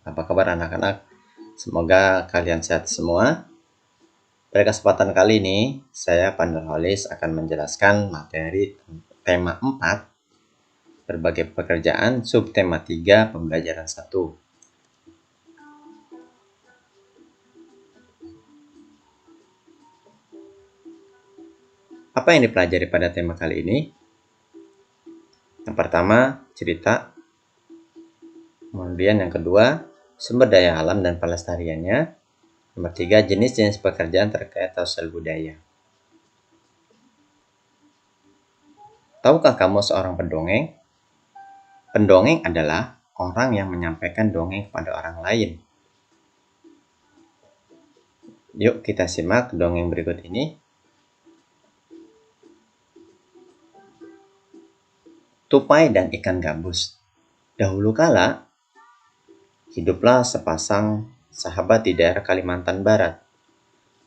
Apa kabar anak-anak? Semoga kalian sehat semua. Pada kesempatan kali ini, saya Pandarholis akan menjelaskan materi tema 4, berbagai pekerjaan, subtema 3, pembelajaran 1. Apa yang dipelajari pada tema kali ini? Yang pertama, cerita. Kemudian yang kedua, sumber daya alam dan pelestariannya. Nomor 3, jenis-jenis pekerjaan terkait sosial budaya. Tahukah kamu seorang pendongeng? Pendongeng adalah orang yang menyampaikan dongeng kepada orang lain. Yuk kita simak dongeng berikut ini. Tupai dan ikan gabus. Dahulu kala, hiduplah sepasang sahabat di daerah Kalimantan Barat.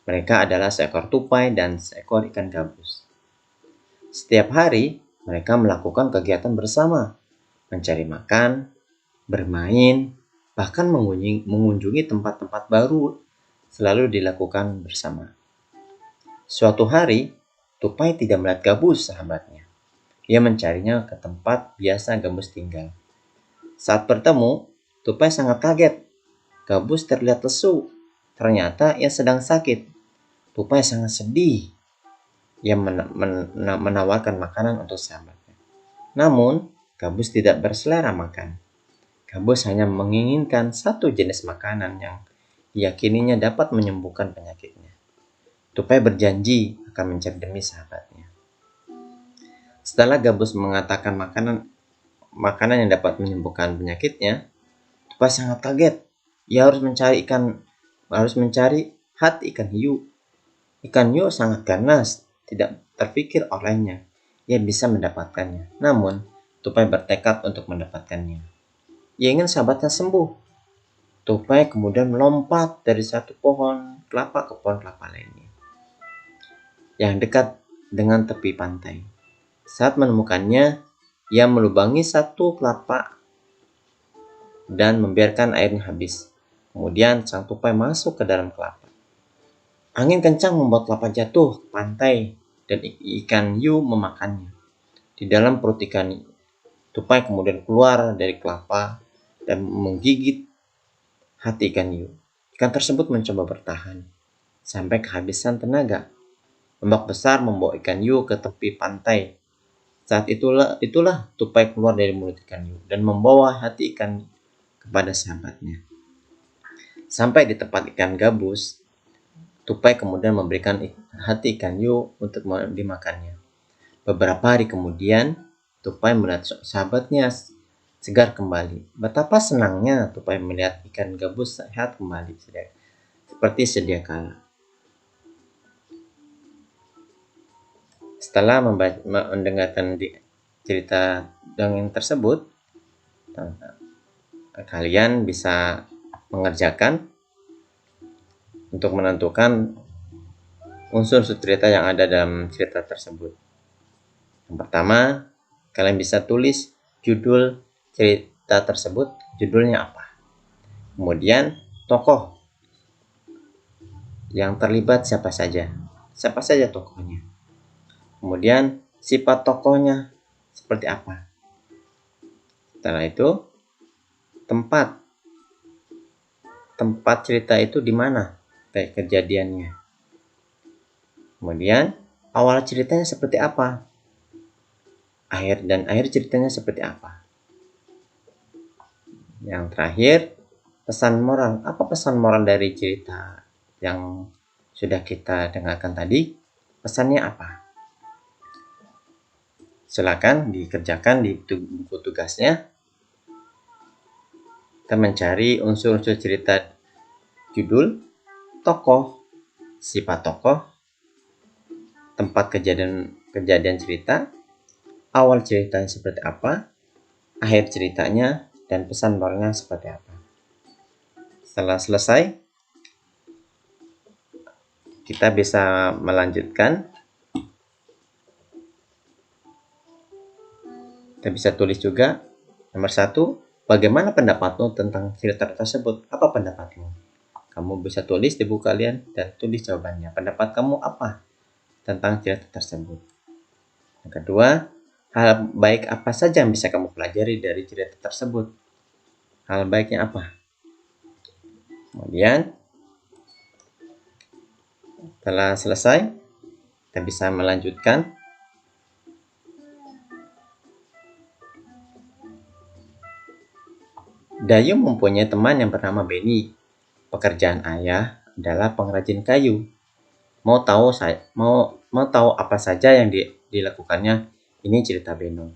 Mereka adalah seekor tupai dan seekor ikan gabus. Setiap hari, mereka melakukan kegiatan bersama, mencari makan, bermain, bahkan mengunjungi tempat-tempat baru selalu dilakukan bersama. Suatu hari, tupai tidak melihat gabus sahabatnya. Ia mencarinya ke tempat biasa gabus tinggal. Saat bertemu, tupai sangat kaget. Gabus terlihat lesu. Ternyata ia sedang sakit. Tupai sangat sedih. Ia menawarkan makanan untuk sahabatnya. Namun, gabus tidak berselera makan. Gabus hanya menginginkan satu jenis makanan yang diyakininya dapat menyembuhkan penyakitnya. Tupai berjanji akan mencari demi sahabatnya. Setelah gabus mengatakan makanan yang dapat menyembuhkan penyakitnya, tupai sangat kaget. Ia harus mencari hati ikan hiu. Ikan hiu sangat ganas, tidak terpikir olehnya ia bisa mendapatkannya. Namun, tupai bertekad untuk mendapatkannya. Ia ingin sahabatnya sembuh. Tupai kemudian melompat dari satu pohon kelapa ke pohon kelapa lainnya yang dekat dengan tepi pantai. Saat menemukannya, ia melubangi satu kelapa dan membiarkan airnya habis. Kemudian sang tupai masuk ke dalam kelapa. Angin kencang membuat kelapa jatuh ke pantai dan ikan hiu memakannya. Di dalam perut ikan, tupai kemudian keluar dari kelapa dan menggigit hati ikan hiu. Ikan tersebut mencoba bertahan sampai kehabisan tenaga. Ombak besar membawa ikan hiu ke tepi pantai. Saat itulah tupai keluar dari mulut ikan hiu dan membawa hati ikan kepada sahabatnya. Sampai di tempat ikan gabus, tupai kemudian memberikan hati ikan hiu untuk dimakannya. Beberapa hari kemudian, tupai melihat sahabatnya segar kembali. Betapa senangnya tupai melihat ikan gabus sehat kembali seperti sedia kala. Setelah mendengarkan cerita dongeng tersebut, kalian bisa mengerjakan untuk menentukan unsur-unsur cerita yang ada dalam cerita tersebut. Yang pertama, kalian bisa tulis judul cerita tersebut, judulnya apa. Kemudian, tokoh yang terlibat siapa saja tokohnya. Kemudian, sifat tokohnya seperti apa. Setelah itu, tempat cerita itu di mana kejadiannya. Kemudian, awal ceritanya seperti apa. Akhir ceritanya seperti apa. Yang terakhir, pesan moral. Apa pesan moral dari cerita yang sudah kita dengarkan tadi? Pesannya apa? Silakan dikerjakan di buku tugasnya. Kita mencari unsur-unsur cerita, judul, tokoh, sifat tokoh, tempat kejadian cerita, awal ceritanya seperti apa, akhir ceritanya, dan pesan moralnya seperti apa. Setelah selesai, kita bisa melanjutkan. Kita bisa tulis juga nomor 1, Bagaimana pendapatmu tentang cerita tersebut? Apa pendapatmu? Kamu bisa tulis di buku kalian dan tulis jawabannya. Pendapat kamu apa tentang cerita tersebut? Yang kedua, hal baik apa saja yang bisa kamu pelajari dari cerita tersebut? Hal baiknya apa? Kemudian, setelah selesai, kita bisa melanjutkan. Dayu mempunyai teman yang bernama Benny. Pekerjaan ayah adalah pengrajin kayu. Mau tahu apa saja yang dilakukannya? Ini cerita Beno.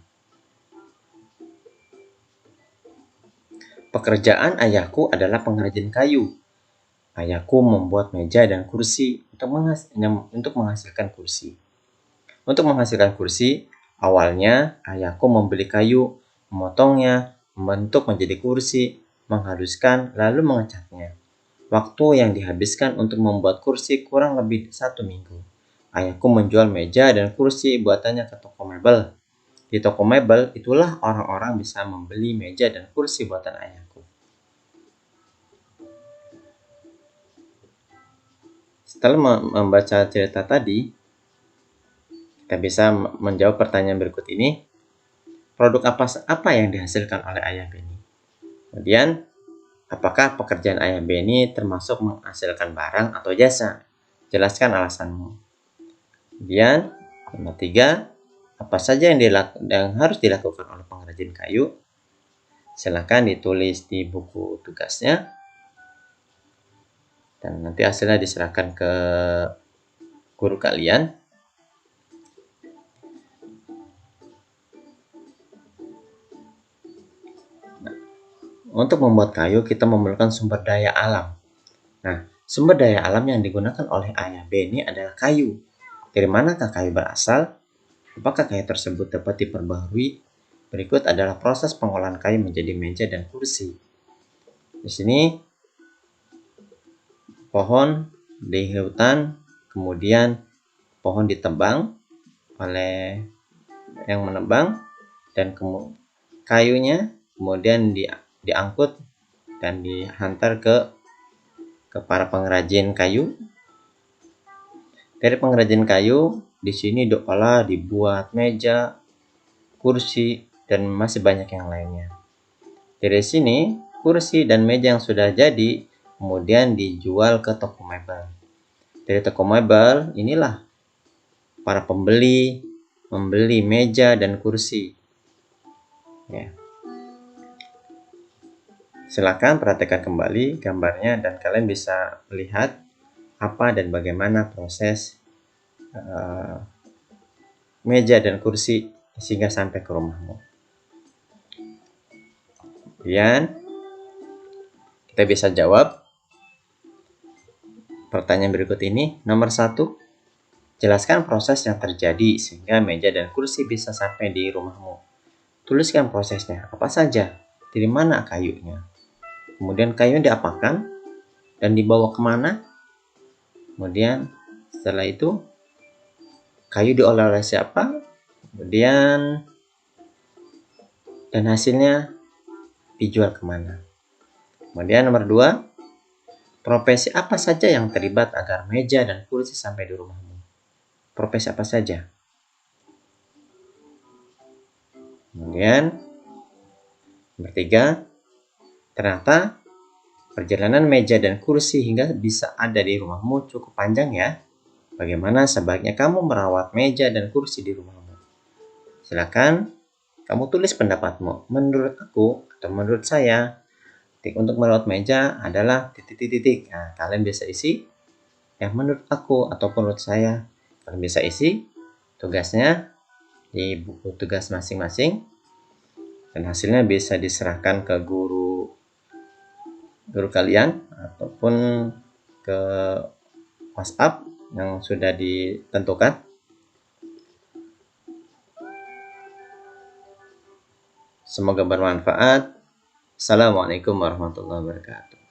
Pekerjaan ayahku adalah pengrajin kayu. Ayahku membuat meja dan kursi untuk menghasilkan kursi. Untuk menghasilkan kursi, awalnya ayahku membeli kayu, memotongnya, membentuk menjadi kursi, menghaluskan, lalu mengecatnya. Waktu yang dihabiskan untuk membuat kursi kurang lebih 1 minggu. Ayahku menjual meja dan kursi buatannya ke toko mebel. Di toko mebel, itulah orang-orang bisa membeli meja dan kursi buatan ayahku. Setelah membaca cerita tadi, kita bisa menjawab pertanyaan berikut ini. Produk apa yang dihasilkan oleh ayah Benny? Kemudian, apakah pekerjaan ayah Benny termasuk menghasilkan barang atau jasa? Jelaskan alasanmu. Kemudian, nomor 3, apa saja yang harus dilakukan oleh pengrajin kayu? Silakan ditulis di buku tugasnya. Dan nanti hasilnya diserahkan ke guru kalian. Untuk membuat kayu, kita memerlukan sumber daya alam. Nah, sumber daya alam yang digunakan oleh ayah Benny adalah kayu. Dari manakah kayu berasal? Apakah kayu tersebut dapat diperbaharui? Berikut adalah proses pengolahan kayu menjadi meja dan kursi. Di sini, pohon di hutan, kemudian pohon ditebang oleh yang menebang, dan kayunya kemudian diangkut dan dihantar ke para pengrajin kayu. Dari pengrajin kayu, di sini diolah dibuat meja, kursi, dan masih banyak yang lainnya. Dari sini, kursi dan meja yang sudah jadi kemudian dijual ke toko mebel. Dari toko mebel, inilah para pembeli membeli meja dan kursi. Ya. Silakan perhatikan kembali gambarnya dan kalian bisa melihat apa dan bagaimana proses meja dan kursi sehingga sampai ke rumahmu. Kemudian kita bisa jawab pertanyaan berikut ini. Nomor 1, jelaskan proses yang terjadi sehingga meja dan kursi bisa sampai di rumahmu. Tuliskan prosesnya, apa saja, dari mana kayunya. Kemudian kayu diapakan dan dibawa kemana. Kemudian setelah itu kayu diolah oleh siapa. Kemudian dan hasilnya dijual kemana. Kemudian nomor 2, profesi apa saja yang terlibat agar meja dan kursi sampai di rumahmu. Profesi apa saja. Kemudian nomor 3, ternyata perjalanan meja dan kursi hingga bisa ada di rumahmu cukup panjang ya. Bagaimana sebaiknya kamu merawat meja dan kursi di rumahmu? Silakan kamu tulis pendapatmu. Menurut aku atau menurut saya, untuk merawat meja adalah titik-titik. Nah, kalian bisa isi yang menurut aku ataupun menurut saya. Kalian bisa isi tugasnya di buku tugas masing-masing. Dan hasilnya bisa diserahkan ke guru kalian ataupun ke WhatsApp yang sudah ditentukan. Semoga bermanfaat. Assalamualaikum warahmatullahi wabarakatuh.